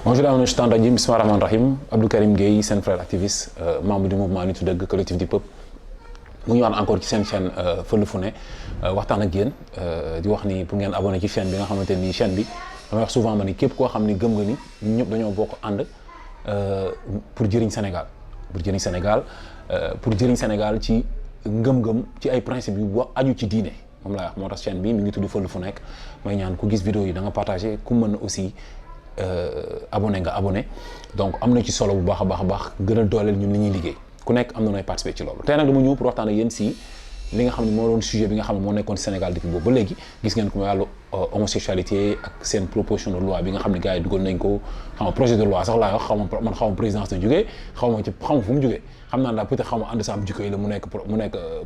Bonjour à tous, bismillah rahman rahim. Abdou Karim Gueye, seen frère activiste, membre du mouvement Nittu Dëgg collectif du peuple. mu ñëwaat encore ci seen chaîne Fël Fu Ne waxtaan ak yéen di wax ni pour ngeen abonné ci chaîne bi nga xamante ni chaîne bi damay wax souvent ma ni képp koo xam ni gëm nga ni ñun ñëpp dañoo bokk ànd pour jëriñ Sénégal pour jëriñ Sénégal ci ngëm-ngëm ci ay principes yu aju ci diine moom laa wax moo tax chaîne bi mi ngi tudd Fël Fu Nekk may ñaan ku gis vidéo yi da nga partagé ku mën aussi abonné nga abonné donc am na ci solo bu baax a baax gën a dooleel ñun li ñuy liggéey ku nekk am na nooy participer ci loolu tey nag dama ñëw pour waxtaan ak yéen si li nga xam ne moo doon sujet bi nga xam ne moo nekkoon Sénégal depuis boobu ba léegi gis ngeen ko mooy wàllu homosexualité ak seen proposition de loi bi nga xam ne gars yi dugal nañ ko xam nga projet de loi sax laa wax xaw ma présidence la jógee xaw ma fu mu jógee xam naa daal peut-être xaw ma ànd sa am jikko yi la mu nekk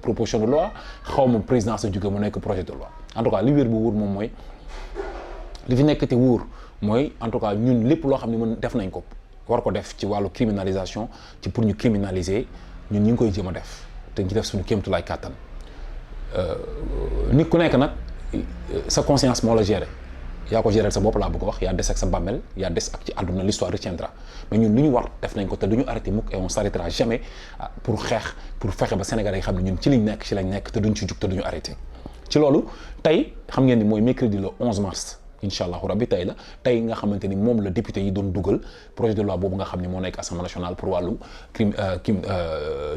proposition de loi xaw ma présidence la jógee mu nekk projet de loi en tout cas li wér bu wóor moom mooy li fi nekk te wóor mooy en tout cas ñun lépp loo xam ne mën def nañ ko war ko def ci wàllu criminalisation ci pour ñu criminaliser ñun ñu ngi koy jéem a def te ñu def suñu kéemtulaay kàttan nit ku nekk nag sa conscience moo la gérer yaa ko gérer sa bopp laa bëgg a wax yaa des ak sa bàmmeel yaa des ak ci àdduna l'histoire retiendra mais ñun lu ñu war def nañ ko te du ñu arrêté mukk et on s'arrêtera jamais pour xeex pour fexe ba Sénégalais yi xam ne ñun ci lañ nekk te duñ ci jug te duñu arrêté ci loolu tey xam ngeen ni mooy mercredi le 11 mars incha allahu rabbi tey nga xamante ni moom la député yi doon dugal projet de loi boobu nga xam ni moo nekk assemblée nationale pour wàllu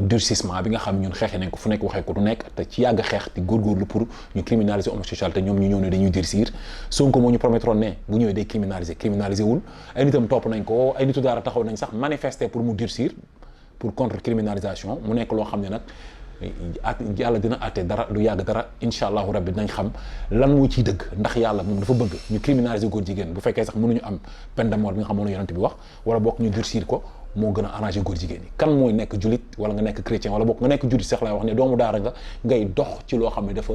durcissement bi nga xam ñun xeexee nañ ko fu nekk waxee ko du nekk te ci yàgg xeex di góorgóorlu pour ñu criminaliser homosexualité ñoom ñu ñëw ne dañuy durcir Sonko moo ñu promettroon ne bu ñëwee day criminaliser wul ay nitam topp nañ ko ay nitu daara taxaw nañ sax manifester pour mu durcir pour contre criminalisation mu nekk loo xam ne nag yàlla dina àtte dara du yàgg dara incha allahu rabbi dinañ xam lan moo ciy dëgg ndax yàlla moom dafa bëgg ñu criminaliser góor jigéen bu fekkee sax mënuñu am peine de mort bi nga xam moom la yonent bi wax wala bokk ñu durcir ko moo gën a arrangé góor jigéen yi kan mooy nekk julit wala nga nekk chrétien wala bokk nga nekk julit sax laay wax ne doomu daara nga ngay dox ci loo xam ne dafa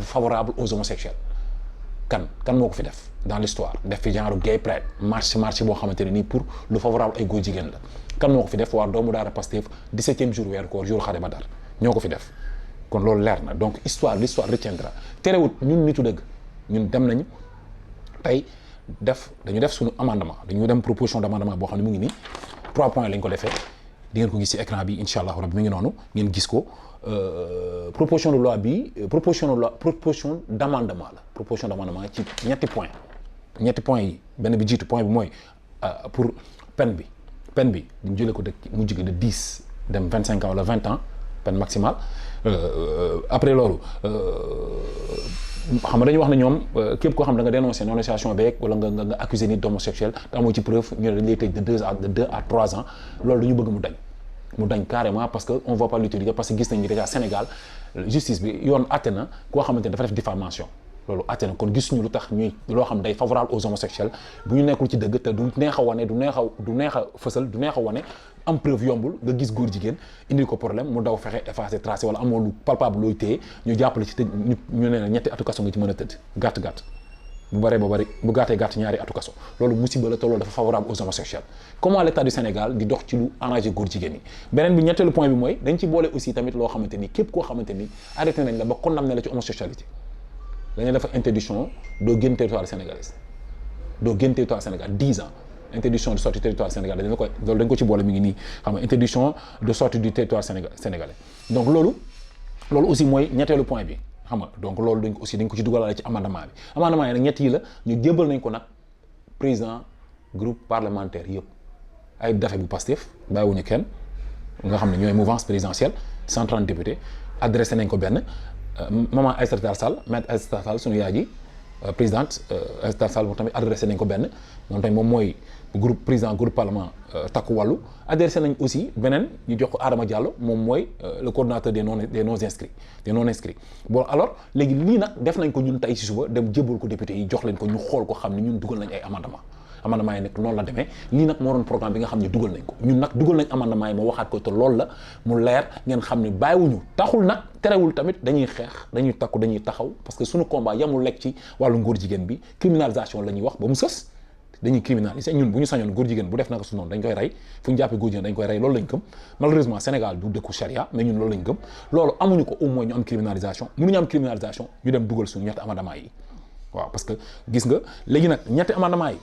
favorable aux homosexuels kan moo ko fi def dans l'histoire def fi genre gay pride marche boo xamante ne nii pour lu favorable ay góor jigéen la kan moo ko fi def waa doomu daara Pastef 17e jour weeru koor jour xare Badar ñoo ko fi def kon loolu leer na donc l'histoire retiendra terewut ñun nitu dëgg ñun dem nañu tey dañu def suñu amendement dañu dem proposition d'amendement boo xam ne mu ngi nii 3 points lañ ko defee di ngeen ko gis ci écran bi incha allah rabbi mi ngi noonu ngeen gis ko proposition de loi bi proposition d'amendement ci ñetti points yi benn bi jiitu point bi mooy pour peine bi ñu jëlee ko mu jóge de 10 dem 25 ans wala 20 ans peine maximale après loolu xam nga dañuy wax ne ñoom képp koo xam da nga dénoncer dénonciation beeg wala nga accuser nit d'homosexuel te amoo ci preuve ñu ne dañ lay tëj de 2 à 3 ans loolu dañu bëgg mu dañ carrément parce que on va pas l'utiliser parce que gis nañ ni déjà Sénégal justice bi yoon àtte na koo xamante ne dafa def diffamation loolu àtte na kon gisuñu lu tax ñuy loo xam day favorable aux homosexuels bu ñu nekkul ci dëgg te du neex a wane du neex a fësal du neex a wane am preuve yombul nga gis góor jigéen indi ko problème mu daw fexe effacer tracé wala amoo lu palpable looy téye ñu jàppale ci tëj ñu ne ñetti atu kaso nga ci mën a tëdd gàtt bu bëree ba bëri bu gàttee ñaari atu kaso loolu musiba la te loolu dafa favorable aux homosexuels comment l'état du Sénégal di dox ci lu arrangé góor jigéen yi beneen bi ñetteelu point bi mooy dañ ci boole aussi tamit loo xamante ni képp koo xamante ni arrêté nañ la ba condamné la ci homosexualité dañuy def interdiction doo génn territoire sénégalais 10 ans interdiction de sortie du territoire sénégalais dañ ko ci boole mi ngi nii xam nga interdiction de sortie du territoire sénégalais donc loolu aussi mooy ñetteelu point bi xam nga donc loolu dañ ko ci dugalaale ci amendement yi nag ñett yi la ñu jébal nañ ko nag président groupe parlementaire yëpp ay dafe bu Pastef bàyyiwuñu kenn nga xam ne ñooy mouvance présidentielle 130 députés adressé nañ ko benn maman Aïssata Tall Sall maître Aïssata Tall sunu yaay ji présidente Aïssata Tall Sall moom tamit adressé nañ ko benn moom tamit moom mooy président groupe parlement takku wàllu adressé nañ aussi beneen ñu jox ko Adama Diallo moom mooy le coordonnateur des non inscrits bon alors léegi lii nag def nañ ko ñun tey ci suba dem jébal ko député yi jox leen ko ñu xool ko xam ne ñun dugal nañ ay amendement yi nag noonu la demee lii nag moo doon programme bi nga xam ne dugal nañ ko ñun nag dugal nañ amendement yi ma waxaat ko te loolu la mu leer ngeen xam ne bàyyiwuñu taxul nag terewul tamit dañuy xeex dañuy takku dañuy taxaw parce que suñu combat yamul lekk ci wàllu ngóor jigéen bi criminalisation la ñuy wax ba mu sës dañuy criminaliser ñun bu ñu sañoon góor jigéen bu def naka su noonu dañ koy rey fu ñu jàppee góor jigéen dañ koy rey loolu lañ gëm malheureusement Sénégal du dëkku charia mais ñun loolu lañ gëm loolu amuñu ko au moins ñu am criminalisation mënuñu am criminalisation ñu dem dugal suñu ñetti amendement yi waaw parce que gis nga léegi nag ñetti amendement yi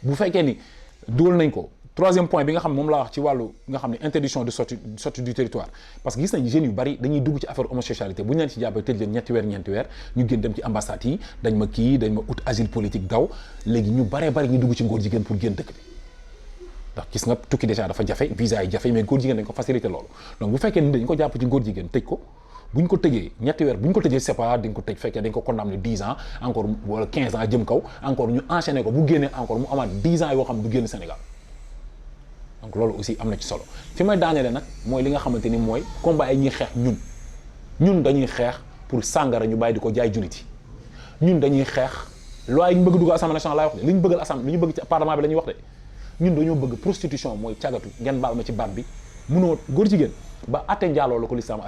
bu fekkee ni dugal nañ ko troisième point bi nga xam moom laa wax ci wàllu nga xam ne interdiction de sortie du territoire parce que gis nañ jeunes yu bari dañuy dugg ci affaire homosexualité bu ñu leen ci jàppee tëj leen ñeenti weer ñu génn dem ci ambassade yi dañ ma ut asile politique daw léegi ñu baree bari ñu dugg ci ngóor jigéen pour génn dëkk bi ndax gis nga tukki déjà dafa jafe visa yi jafe mais góor jigéen dañ ko facilité loolu donc bu fekkee ni dañ ko jàpp ci ngóor jigéen tëj ko bu ñu ko tëjee ñetti weer bu ñu ko tëjee c'est pas dañ ko tëj fekkee dañ ko condamné 10 ans encore wala 15 ans jëm kaw encore ñu enchaîné ko bu génnee encore mu amaat 10 ans yoo xam du génn Sénégal donc loolu aussi am na ci solo fi may daaneele nag mooy li nga xamante ni mooy combat yi ñuy xeex ñun dañuy xeex pour sàngara ñu bàyyi di ko jaay jullit yi ñun dañuy xeex loi yi ñu bëgg dugg assemblée nationale laay wax de li ñu bëggal assemblée li ñu bëgg ci parlement bi la ñuy wax de ñun dañoo bëgg prostitution mooy cagatu ngeen baal ma ci baat bi munoo góor jigéen ba atte njaaloo la ko lislaam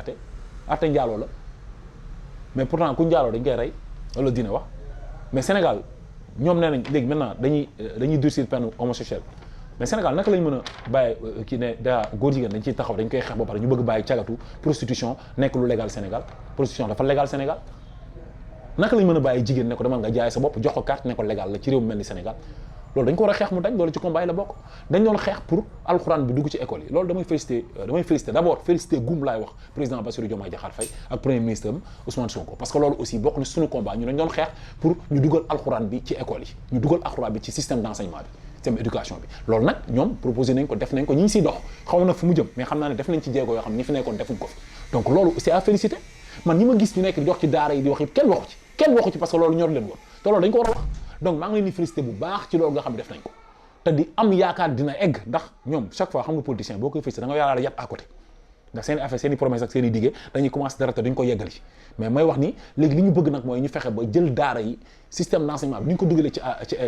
atte njaaloo la mais pourtant ku njaaloo dañ koy rey loolu dina wax mais Sénégal ñoom nee nañ léegi maintenant dañuy durcir peine homosexuelle mais Sénégal naka lañ mën a bàyyi kii ne daa góor jigéen dañ ciy taxaw dañ koy xeex ba pare ñu bëgg bàyyi cagatu prostitution nekk lu légal Sénégal prostitution dafa légal Sénégal naka lañ mën a bàyyi jigéen ne ko demal nga jaay sa bopp jox ko carte ne ko légal la ci réew mu mel ni Sénégal loolu dañ ko war a xeex mu dañ loolu ci combat yi la bokk dañ doon xeex pour alxuraan bi dugg ci école yi loolu damay félicité d'abord félicité gum laay wax président Bassirou Diomaye Diakhar Faye ak premier ministre am Ousmane Sonko parce que loolu aussi bokk na suñu combat ñu dañ doon xeex pour ñu dugal alxuraan bi ci école yi ñu dugal alxuraan bi ci système d'enseignement bi système éducation bi loolu nag ñoom proposé nañ ko def nañ ko ñi ngi siy dox xaw na fu mu jëm mais xam naa ne def nañ ci jéego yoo xam ñi fi nekkoon defuñ ko fi donc loolu c'est à féliciter man ñi ma gis ñu nekk di wax ci daara yi di wax yëpp kenn waxu ci parce que loolu ñor leen woon te loolu dañ ko war a wax donc maa ngi leen di féliciter bu baax ci loolu nga xam ne def nañ ko te di am yaakaar dina egg ndax ñoom chaque fois xam nga politicien boo koy féliciter da nga yaakaar yàpp à côté ndax seen i affaire seen i promesse ak seen i diggé dañuy commencer dara te duñ ko yeggali mais may wax ni léegi li ñu bëgg nag mooy ñu fexe ba jël daara yi système d'enseignement bi ni ñu ko dugalee ci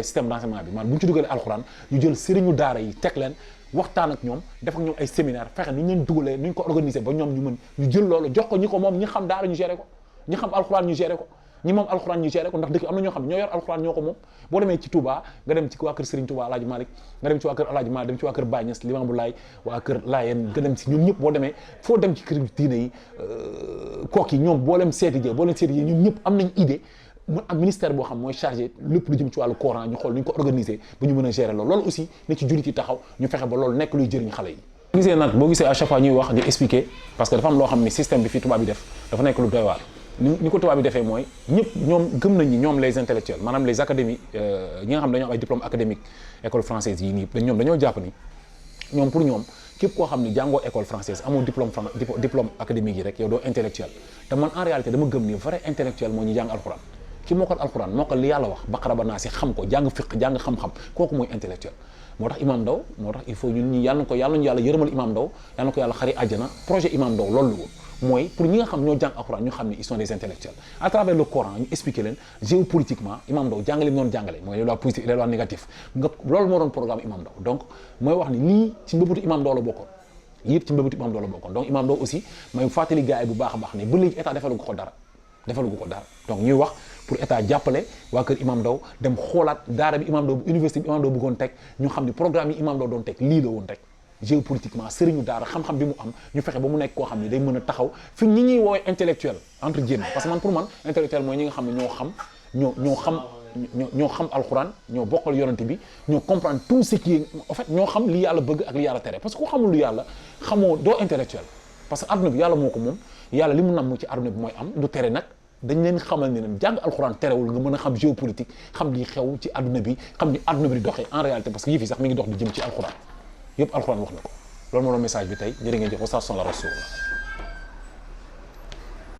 système d'enseignement bi maanaam bu ñu ci dugalee alxuraan ñu jël sëriñu daara yi teg leen waxtaan ak ñoom def ak ñoom ay séminaire fexe ni ñu leen dugalee ni ñu ko organiser ba ñoom ñu mën ñu jël loolu jox ko ñi ko moom ñi xam daara ñu gérer ko ñi xam alxuraan ñu gérer ko ñi moom alxuraan ñu géré ko ndax dëkk am na ñoo xam ne ñoo yor alxuraan ñoo ko moom boo demee ci Touba nga dem ci waa kër Serigne Touba Alaaji Malick nga dem ci waa kër Alaaji Malick dem ci waa kër Baye Niass Limamou Laye waa kër Laayeen nga dem ci ñoom ñëpp boo demee foo dem ci kër diine yi kook yi ñoom boo leen seeti jee ñoom ñëpp am nañ idée mu am ministère boo xam mooy chargé lépp lu jëm ci wàllu Coran ñu xool nu ñu ko organiser ba ñu mën a gérer loolu aussi ne ci jullit yi taxaw ñu fexe ba loolu nekk luy jëriñ xale yi gisee nag boo gisee à chaque fois ñuy wax di expliquer parce que dafa am loo xam ni système bi fii tubaab bi def dafa nekk lu doy waar ni ko tubaab bi defee mooy ñëpp ñoom gëm nañ ni ñoom les intellectuels maanaam les académies ñi nga xam dañoo am ay diplôme académique école française yi nii ñoom dañoo jàpp ni ñoom pour ñoom képp koo xam ni jàngoo école française amoo diplôme académique yi rek yow doo intellectuel te man en réalité dama gëm ni vrai intellectuel moo ñu jàng alxuraan ki mokkal alxuraan mokkal li yàlla wax baqara ba naa si xam ko jàng fiq jàng xam-xam kooku mooy intellectuel moo tax Imam Ndao moo tax il faut ñun ñi yàlla ñu yàlla yërëmal Imam Ndao yàlla na ko yàlla xari àjjana projet Imam Ndao loolu la woon mooy pour ñi nga xam ñoo jàng alxuraan ñu xam ne ils sont des intellectuels à travers le Coran ñu expliquer leen géopolitiquement Imam Ndao jàngale mi noonu jàngale mooy les lois positives et les lois négatives nga loolu moo doon programme Imam Ndao donc mooy wax ni lii ci mbëbëtu Imam Ndao la bokkoon yëpp ci mbëbëtu Imam Ndao la bokkoon donc Imam Ndao aussi may fàttali gars yi bu baax a baax ne ba léegi état defalu ko dara donc ñuy wax pour état jàppale waa kër Imam Ndao dem xoolaat daara bi Imam Ndao université bi Imam Ndao bëggoon teg ñu xam ni programme yi Imam Ndao doon teg lii la woon rek géopolitiquement sëriñu daara xam-xam bi mu am ñu fexe ba mu nekk koo xam ne day mën a taxaw fi ñi ñuy woowee intellectuel entre guillemets parce que man pour man intellectuel mooy ñi nga xam ne ñoo xam alxuraan ñoo bokkal yonante bi ñoo comprendre tout ce qui est en fait ñoo xam li yàlla bëgg ak li yàlla tere parce que ku xamul lu yàlla xamoo doo intellectuel parce que adduna bi yàlla moo ko moom yàlla li mu namm ci adduna bi mooy am du tere nag dañ leen xamal ne leen jàng alxuraan terewul nga mën a xam géopolitique xam li xew ci adduna bi xam ni adduna bi di doxee en réalité parce que yëf yi sax mi ngi dox di jëm ci alxuraan yëpp alxuraan wax na ko loolu moo doon message bi tey jërë ngeen jëf wa sallallahu ala rasulillah